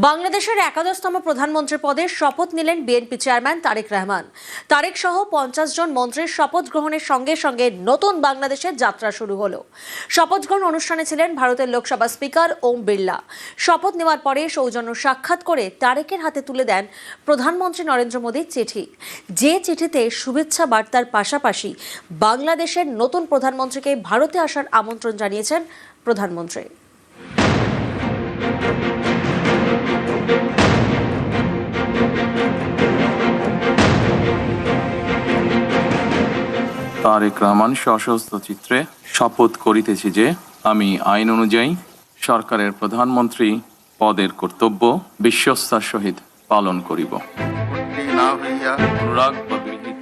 বাংলাদেশের একাদশতম প্রধানমন্ত্রী পদে শপথ নিলেন বিএনপি চেয়ারম্যান তারেক রহমান। তারেক সহ 50 জন মন্ত্রীর শপথ গ্রহণের সঙ্গে সঙ্গে নতুন বাংলাদেশের যাত্রা শুরু হলো। শপথ গ্রহণ অনুষ্ঠানে ছিলেন ভারতের লোকসভা স্পিকার ওম বিড়লা। শপথ নেওয়ার পরে সৌজন্য সাক্ষাৎ করে তারেকের হাতে তুলে দেন প্রধানমন্ত্রী নরেন্দ্র মোদীর চিঠি, যে চিঠিতে শুভেচ্ছা বার্তার পাশাপাশি বাংলাদেশের নতুন প্রধানমন্ত্রীকে ভারতে আসার আমন্ত্রণ জানিয়েছেন প্রধানমন্ত্রী। তারেক রহমান সশস্ত্র চিত্রে শপথ করিতেছি যে আমি আইন অনুযায়ী সরকারের প্রধানমন্ত্রী পদের কর্তব্য বিশ্বস্তার সহিত পালন করিব।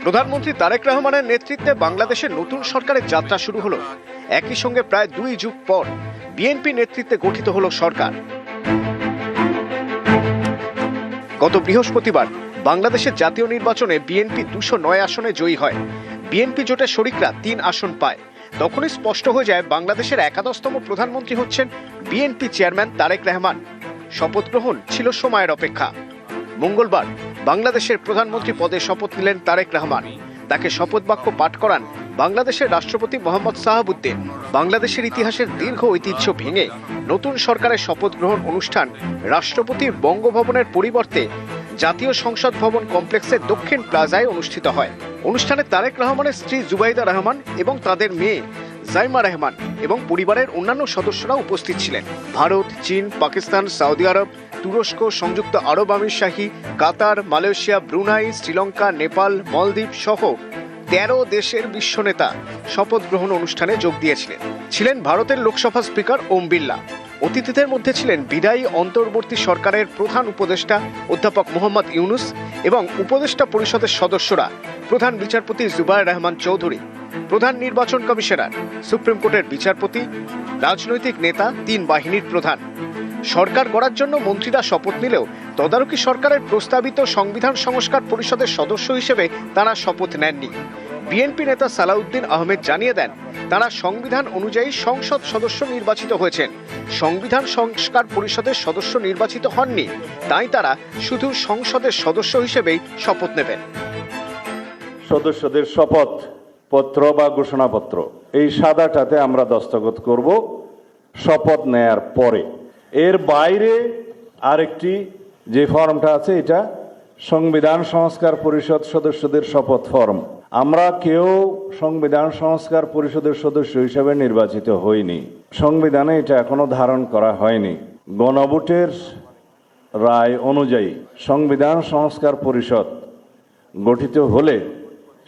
প্রধানমন্ত্রী তারেক রহমানের নেতৃত্বে বাংলাদেশের নতুন সরকারের যাত্রা শুরু হলো। একই সঙ্গে প্রায় 2 যুগ পর বিএনপি নেতৃত্বে গঠিত হলো সরকার। গত বৃহস্পতিবার বাংলাদেশের জাতীয় নির্বাচনে বিএনপি 209 আসনে জয়ী হয়। বিএনপি জোটের শরিকরা 3 আসন পায়। তখনই স্পষ্ট হয়ে যায় বাংলাদেশের একাদশতম প্রধানমন্ত্রী হচ্ছেন বিএনপি চেয়ারম্যান তারেক রহমান। শপথ গ্রহণ ছিল সময়ের অপেক্ষা। মঙ্গলবার বাংলাদেশের প্রধানমন্ত্রী পদে শপথ নিলেন তারেক রহমান। তাকে শপথ বাক্য পাঠ করান বাংলাদেশের রাষ্ট্রপতি মোহাম্মদ শাহাবুদ্দিন। বাংলাদেশের ইতিহাসের দীর্ঘ ঐতিহ্য ভেঙে নতুন সরকারের শপথ গ্রহণ অনুষ্ঠান রাষ্ট্রপতির বঙ্গভবনের পরিবর্তে জাতীয় সংসদ ভবন কমপ্লেক্সের দক্ষিণ প্লাজায় অনুষ্ঠিত হয়। অনুষ্ঠানে তারেক রহমানের স্ত্রী জুবাইদা রহমান এবং তাদের মেয়ে জাইমা রহমান এবং পরিবারের অন্যান্য সদস্যরা উপস্থিত ছিলেন। ভারত, চীন, পাকিস্তান, সৌদি আরব, তুরস্ক, সংযুক্ত আরব আমিরশাহী, কাতার, মালয়েশিয়া, ব্রুনাই, শ্রীলঙ্কা, নেপাল, মলদ্বীপ সহ 13 দেশের বিশ্ব নেতা শপথ গ্রহণ অনুষ্ঠানে যোগ দিয়েছিলেন। ছিলেন ভারতের লোকসভা স্পিকার ওম বিড়লা। অতিথিদের মধ্যে ছিলেন বিদায়ী অন্তর্বর্তী সরকারের প্রধান উপদেষ্টা অধ্যাপক মোহাম্মদ ইউনুস এবং উপদেষ্টা পরিষদের সদস্যরা, প্রধান বিচারপতি জুবায়ের রহমান চৌধুরী, প্রধান নির্বাচন কমিশনার, সুপ্রিম কোর্টের বিচারপতি, রাজনৈতিক নেতা, 3 বাহিনীর প্রধান। সরকার গড়ার জন্য মন্ত্রীরা শপথ নিলেও তদারকি সরকারের প্রস্তাবিত সংবিধান সংস্কার পরিষদের সদস্য হিসেবে তারা শপথ নেননি। বিএনপি নেতা সালাউদ্দিন আহমেদ জানিয়ে দেন, তারা সংবিধান অনুযায়ী সংসদ সদস্য নির্বাচিত হয়েছেন, সংবিধান সংস্কার পরিষদের সদস্য নির্বাচিত হননি, তাই তারা শুধু সংসদের সদস্য হিসেবেই শপথ নেবেন। সদস্যদের শপথ পত্র বা ঘোষণাপত্র এই সাদাটাতে আমরা দস্তখত করব শপথ নেয়ার পরে। এর বাইরে আরেকটি যে ফর্মটা আছে এটা সংবিধান সংস্কার পরিষদ সদস্যদের শপথ ফর্ম। আমরা কেউ সংবিধান সংস্কার পরিষদের সদস্য হিসেবে নির্বাচিত হইনি, সংবিধানে এটা এখনো ধারণ করা হয়নি। গণভোটের রায় অনুযায়ী সংবিধান সংস্কার পরিষদ গঠিত হলে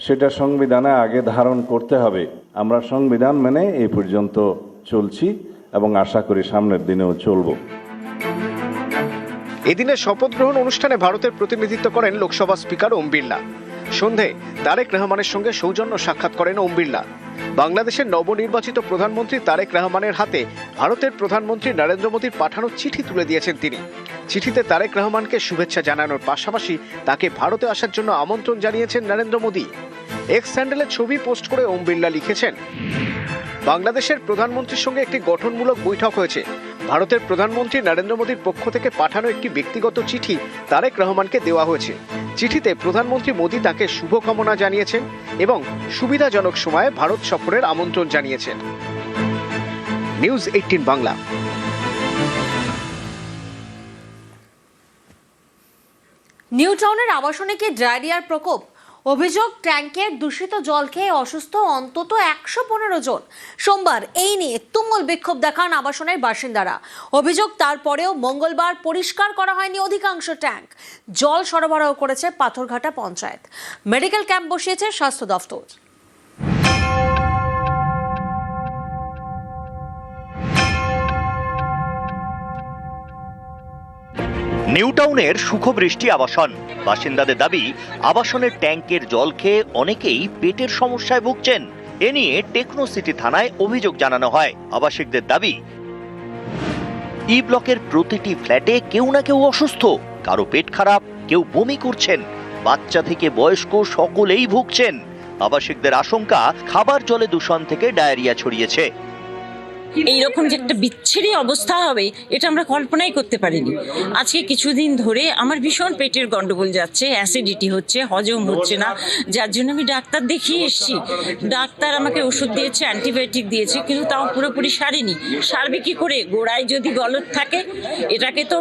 সেটা সংবিধানে আগে ধারণ করতে হবে। আমরা সংবিধান মেনে এই পর্যন্ত চলছি এবং আশা করি সামনের দিনেও চলব। এদিনের শপথ গ্রহণ অনুষ্ঠানে ভারতের প্রতিনিধিত্ব করেন লোকসভা স্পিকার ওম বিড়লা। সন্ধে তারেক রহমানের সঙ্গে সৌজন্য সাক্ষাৎ করেন ওম বিড়লা। বাংলাদেশের নবনির্বাচিত প্রধানমন্ত্রী তারেক রহমানের হাতে ভারতের প্রধানমন্ত্রী নরেন্দ্র মোদীর পাঠানো চিঠি তুলে দিয়েছেন তিনি। চিঠিতে তারেক রহমানকে শুভেচ্ছা জানানোর পাশাপাশি তাকে ভারতে আসার জন্য আমন্ত্রণ জানিয়েছেন নরেন্দ্র মোদী। এক্স হ্যান্ডেলে ছবি পোস্ট করে ওম বিড়লা লিখেছেন, বাংলাদেশের প্রধানমন্ত্রীর সঙ্গে একটি গঠনমূলক বৈঠক হয়েছে। ভারতের প্রধানমন্ত্রী নরেন্দ্র মোদীর পক্ষ থেকে পাঠানো একটি ব্যক্তিগত চিঠি তারেক রহমানকে দেওয়া হয়েছে। চিঠিতে প্রধানমন্ত্রী মোদী তাকে শুভকামনা জানিয়েছেন এবং সুবিধাজনক সময়ে ভারত সফরের আমন্ত্রণ জানিয়েছেন। নিউজ 18 বাংলা। নিউ টাউনের আবাসনে কি ডায়রিয়ার প্রকোপ? অভিযোগ, ট্যাঙ্কের দূষিত জল খেয়ে অসুস্থ অন্তত 115 জন। সোমবার এই নিয়ে তুমুল বিক্ষোভ দেখান আবাসনের বাসিন্দারা। অভিযোগ, তারপরেও মঙ্গলবার পরিষ্কার করা হয়নি অধিকাংশ ট্যাঙ্ক। জল সরবরাহ করেছে পাথরঘাটা পঞ্চায়েত। মেডিকেল ক্যাম্প বসিয়েছে স্বাস্থ্য দফতর। নিউ টাউনের সুখবৃষ্টি আবাসন। বাসিন্দাদের দাবি, আবাসনের ট্যাঙ্কের জল খেয়ে অনেকেই পেটের সমস্যায় ভুগছেন। এ নিয়ে টেকনো সিটি থানায় অভিযোগ জানানো হয়। আবাসিকদের দাবি, ই ব্লকের প্রতিটি ফ্ল্যাটে কেউ না কেউ অসুস্থ, কারো পেট খারাপ, কেউ বমি করছেন, বাচ্চা থেকে বয়স্ক সকলেই ভুগছেন। আবাসিকদের আশঙ্কা, খাবার জলে দূষণ থেকে ডায়রিয়া ছড়িয়েছে। এইরকম যে একটা বিচ্ছিরি অবস্থা হবে এটা আমরা কল্পনাই করতে পারিনি। আজকে কিছুদিন ধরে আমার ভীষণ পেটের গন্ডগোল যাচ্ছে, অ্যাসিডিটি হচ্ছে, হজম হচ্ছে না, যার জন্য আমি ডাক্তার দেখিয়ে এসেছি। ডাক্তার আমাকে ওষুধ দিয়েছে, অ্যান্টিবায়োটিক দিয়েছে, কিন্তু তাও পুরোপুরি সারেনি। সারবে কি করে? গোড়ায় যদি গলদ থাকে এটাকে তো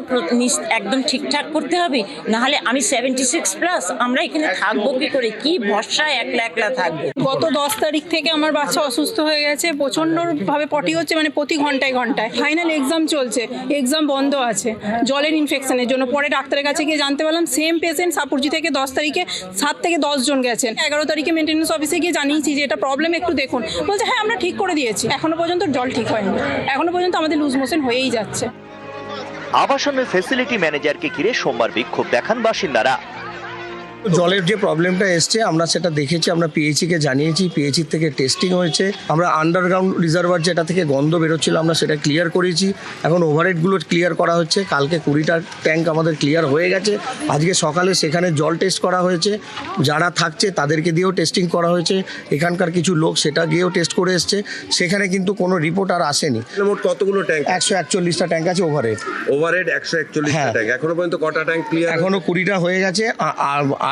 একদম ঠিকঠাক করতে হবে, নাহলে আমি 76+, আমরা এখানে থাকবো কি করে? কি ভরসায় একলা একলা থাকবো? গত 10 তারিখ থেকে আমার বাচ্চা অসুস্থ হয়ে গেছে, প্রচণ্ডভাবে পটি হচ্ছে, মানে প্রতি ঘন্টায় ঘন্টায়। ফাইনাল এক্সাম চলছে, এক্সাম বন্ধ আছে জলের ইনফেকশনের জন্য। পরে ডাক্তারের কাছে গিয়ে জানতে পারলাম সেম পেশেন্ট সাপুরজি থেকে 10 তারিখে 7 থেকে 10 জন গেছেন। 11 তারিখে মেনটেন্যান্স অফিসে গিয়ে জানিয়েছি যে এটা প্রবলেম, একটু দেখুন। বলছে হ্যাঁ আমরা ঠিক করে দিয়েছি। এখনো পর্যন্ত জল ঠিক হয়নি, এখনো পর্যন্ত আমাদের লুজ মোশন হয়েই যাচ্ছে। আবাসনের ফ্যাসিলিটি ম্যানেজারকে ঘিরে সোমবার বিক্ষোভ দেখান বাসিন্দারা। জলের যে প্রবলেমটা এসছে আমরা সেটা দেখেছি, আমরা পিএইচইকে জানিয়েছি, পিএইচই থেকে টেস্টিং হয়েছে। আমরা আন্ডারগ্রাউন্ড রিজার্ভার যেটা থেকে গন্ধ বেরোচ্ছিল আমরা সেটা ক্লিয়ার করেছি। এখন ওভারহেডগুলো ক্লিয়ার করা হচ্ছে। কালকে 20টা ট্যাঙ্ক আমাদের ক্লিয়ার হয়ে গেছে। আজকে সকালে সেখানে জল টেস্ট করা হয়েছে, যারা থাকছে তাদেরকে দিয়েও টেস্টিং করা হয়েছে। এখানকার কিছু লোক সেটা গিয়েও টেস্ট করে এসছে, সেখানে কিন্তু কোনো রিপোর্ট আর আসেনি। মোট কতগুলো ট্যাঙ্ক? 141টা ট্যাঙ্ক আছে ওভারহেড। ওভারহেড 141টা ট্যাঙ্ক। এখনো পর্যন্ত কটা ট্যাঙ্ক ক্লিয়ার? এখনো 20টা হয়ে গেছে,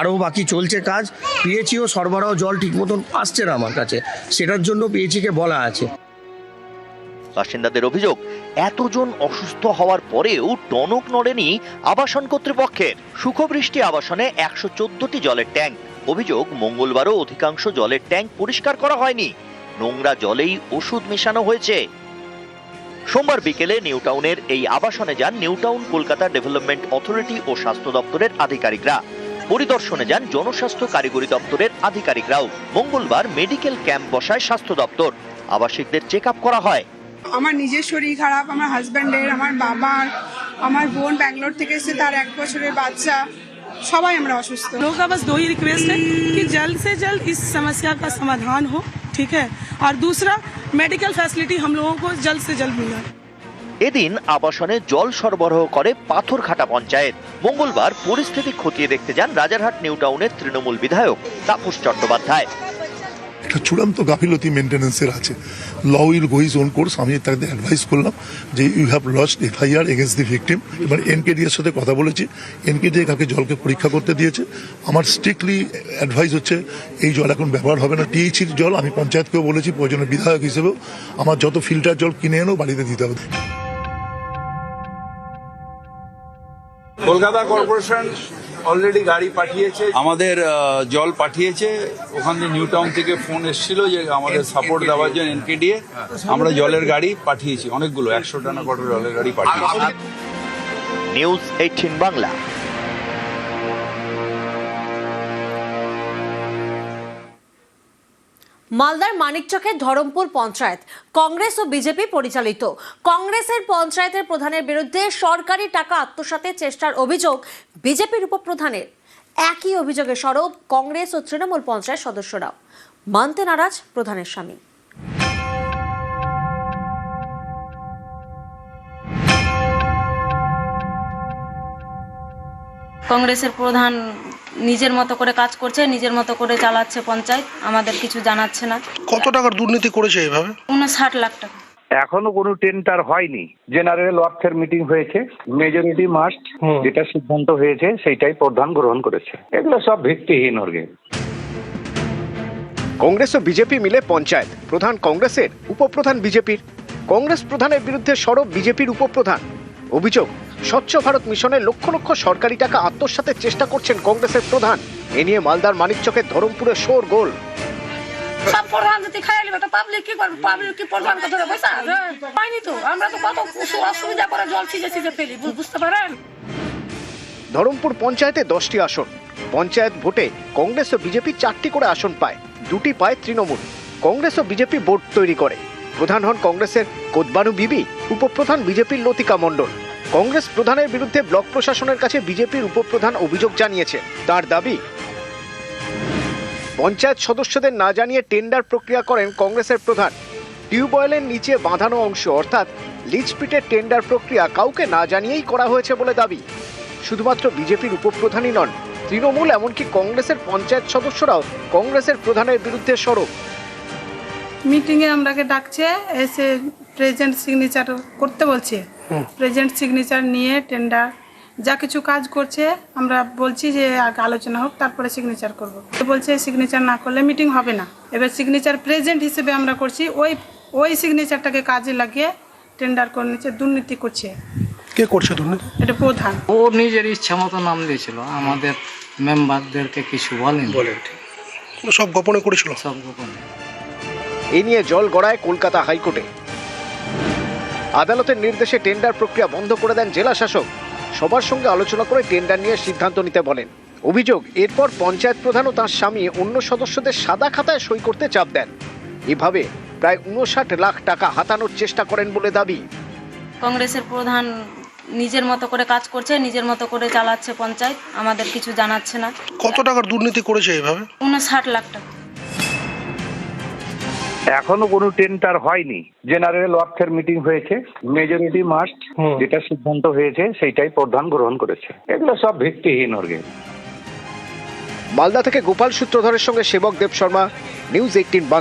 আরও বাকি চলছে কাজ। পিএইচইও সরবরাহ জল ঠিক মতন আসছে না আমার কাছে, সেটার জন্য পিএইচইকে বলা আছে। বাসিন্দাদের অভিযোগ, এতজন অসুস্থ হওয়ার পরেও টনক নড়েনি আবাসন কর্তৃপক্ষের। সুখবৃষ্টি আবাসনে 114টি জলের ট্যাঙ্ক। অভিযোগ, মঙ্গলবারও অধিকাংশ জলের ট্যাঙ্ক পরিষ্কার করা হয়নি, নোংরা জলেই ওষুধ মেশানো হয়েছে। সোমবার বিকেলে নিউ টাউনের এই আবাসনে যান new town Kolkata development authority ও স্বাস্থ্য দপ্তরের আধিকারিকরা। পরিদর্শনে যান জনস্বাস্থ্য কারিগরি দপ্তরের আধিকারিকরাও। মঙ্গলবার মেডিকেল ক্যাম্প বসায় স্বাস্থ্য দপ্তর। আবাসিকদের চেক আপ করা হয়। আমার নিজের শরীর খারাপ, আমার হাজব্যান্ডের, আমার বাবার, আমার বোন ব্যাঙ্গালোর থেকে এসে তার 1 বছরের বাচ্চা, সবাই আমরা অসুস্থ। लोगों का बस 2 ही रिक्वेस्ट है कि जल्द से जल्द इस समस्या का समाधान हो, ठीक है, और दूसरा मेडिकल फैसिलिटी हम लोगों को जल्द से जल्द मिले। এদিন আবাসনে জল সরবরাহ করে পাথরঘাটা পঞ্চায়েত। মঙ্গলবার পরিস্থিতি খতিয়ে দেখতে যান রাজারহাট নিউ টাউনের তৃণমূল বিধায়ক তাপস চট্টোপাধ্যায়। একটা চূড়ান্ত গাফিলতি মেনটেন্যান্সের আছে। Law will go its own course. আমি তাদের অ্যাডভাইস করলাম যে you have lost FIR against the victim. এবার এনকেডি এর সাথে কথা বলেছি, এনকেডি কাকে জলকে পরীক্ষা করতে দিয়েছে। আমার স্ট্রিক্টলি অ্যাডভাইস হচ্ছে এই জল এখন ব্যবহার হবে না। টিএইচির জল আমি পঞ্চায়েতকেও বলেছি, প্রয়োজনে বিধায়ক হিসেবেও আমার যত ফিল্টার জল কিনে এনেও বাড়িতে দিতে হবে। কলকাতা কর্পোরেশন অলরেডি গাড়ি পাঠিয়েছে, আমাদের জল পাঠিয়েছে। ওখান থেকে নিউ টাউন থেকে ফোন এসেছিল যে আমাদের সাপোর্ট দেওয়ার জন্য এনকেডিএ। আমরা জলের গাড়ি পাঠিয়েছি, অনেকগুলো 100 টানা কত জলের গাড়ি পাঠিয়েছি। নিউজ 18 বাংলা। মালদার মানিকচকের ধরমপুর পঞ্চায়েত কংগ্রেস ও বিজেপি পরিচালিত। কংগ্রেসের পঞ্চায়েতের প্রধানের বিরুদ্ধে সরকারি টাকা আত্মসাতের চেষ্টার অভিযোগ বিজেপির উপপ্রধানের। একই অভিযোগে সরব কংগ্রেস ও তৃণমূল পঞ্চায়েত সদস্যরাও। মানতে নারাজ প্রধানের স্বামী। কংগ্রেসের প্রধান নিজের মতো করে কাজ করছে, নিজের মতো করে চালাচ্ছে পঞ্চায়েত, আমাদের কিছু জানাচ্ছে না। কত টাকার দুর্নীতি করেছে এইভাবে? 59 লাখ টাকা। এখনো কোনো টেন্ডার হয়নি। জেনারেল ওয়ার্কসের মিটিং হয়েছে, মেজরিটি মাস্ট, যেটা সিদ্ধান্ত হয়েছে সেইটাই প্রধান গ্রহণ করেছে। এগুলো সব ভিত্তিহীন অর্গে। কংগ্রেস ও বিজেপি মিলে পঞ্চায়েত প্রধান কংগ্রেসের, উপপ্রধান বিজেপির। কংগ্রেস প্রধানের বিরুদ্ধে সরব বিজেপির উপপ্রধান। অভিযোগ, স্বচ্ছ ভারত মিশনে লক্ষ লক্ষ সরকারি টাকা আত্মসাতের চেষ্টা করছেন কংগ্রেসের প্রধান। এ নিয়ে মালদার মানিকচকের ধরমপুরে শোরগোল। সব প্রধান যদি খাইয়ে নেবে তো পাবলিক কি করবে? পাবলিক কি প্রধানকে ধরে বসে আছে? হয়নি তো, আমরা তো কত অসুবিধা করে জল সিজে সিজে ফেলি, বুঝতে পারেন। ধরমপুর পঞ্চায়েতে 10টি আসন। পঞ্চায়েত ভোটে কংগ্রেস ও বিজেপি 4টি করে আসন পায়, 2টি পায় তৃণমূল। কংগ্রেস ও বিজেপি বোর্ড তৈরি করে। প্রধান হন কংগ্রেসের কোদবানু বিবি, উপপ্রধান বিজেপির লতিকা মণ্ডল। কংগ্রেস প্রধানের বিরুদ্ধে ব্লক প্রশাসনের কাছে বিজেপির উপপ্রধান অভিযোগ জানিয়েছে। তার দাবি, পঞ্চায়েত সদস্যদের না জানিয়ে টেন্ডার প্রক্রিয়া করেন কংগ্রেসের প্রধান। টিউবওয়েলের নিচে বাঁধানো অংশ অর্থাৎ লিজপিটের টেন্ডার প্রক্রিয়া কাউকে না জানিয়েই করা হয়েছে বলে দাবি। শুধুমাত্র বিজেপির উপপ্রধানই নন, তৃণমূল এমনকি কংগ্রেসের পঞ্চায়েত সদস্যরাও কংগ্রেসের প্রধানের বিরুদ্ধে সরব। মিটিংয়ে আমরাকে ডাকছে, এসে প্রেজেন্ট সিগনেচার করতে বলছে। প্রেজেন্ট সিগনেচার নিয়ে টেন্ডার যা কিছু কাজ করছে আমরা বলছি যে আগে আলোচনা হোক তারপরে সিগনেচার করব। বলছে সিগনেচার না করলে মিটিং হবে না। এবার সিগনেচার প্রেজেন্ট হিসেবে আমরা করছি, ওই সিগনেচারটাকে কাজে লাগিয়ে টেন্ডার করে নিচ্ছে, দুর্নীতি করছে। কে করছে দুর্নীতি? এটা প্রধান। ও নিজের ইচ্ছা মতো নাম দিয়েছিল, আমাদের মেম্বারদেরকে কিছু বলেন। সব গোপনে করেছিল। সব গোপনে। এ নিয়ে জল গড়ায় কলকাতা হাইকোর্টে। আদালতের নির্দেশে টেন্ডার প্রক্রিয়া বন্ধ করে দেন জেলা শাসক। সবার সঙ্গে আলোচনা করে টেন্ডার নিয়ে সিদ্ধান্ত নিতে বলেন। অভিযোগ, এরপর পঞ্চায়েত প্রধান ও তাঁর স্বামী অন্য সদস্যদের সাদা খাতায় সই করতে চাপ দেন। এভাবে প্রায় 59 লাখ টাকা হাতানোর চেষ্টা করেন বলে দাবি। কংগ্রেসের প্রধান নিজের মতো করে কাজ করছে, নিজের মতো করে চালাচ্ছে পঞ্চায়েত, আমাদের কিছু জানাচ্ছে না। কত টাকার দুর্নীতি করেছে এইভাবে? 59 লাখ টাকা। এখনো কোনো টেন্ডার হয়নি। জেনারেল অর্থের মিটিং হয়েছে, মেজরিটি মাস্ট যেটা সিদ্ধান্ত হয়েছে সেইটাই প্রধান গ্রহণ করেছে। এগুলো সব ভিত্তিহীন অর্গে। মালদা থেকে গোপাল সূত্রধরের সঙ্গে সেবক দেব শর্মা, নিউজ 18 বাংলা।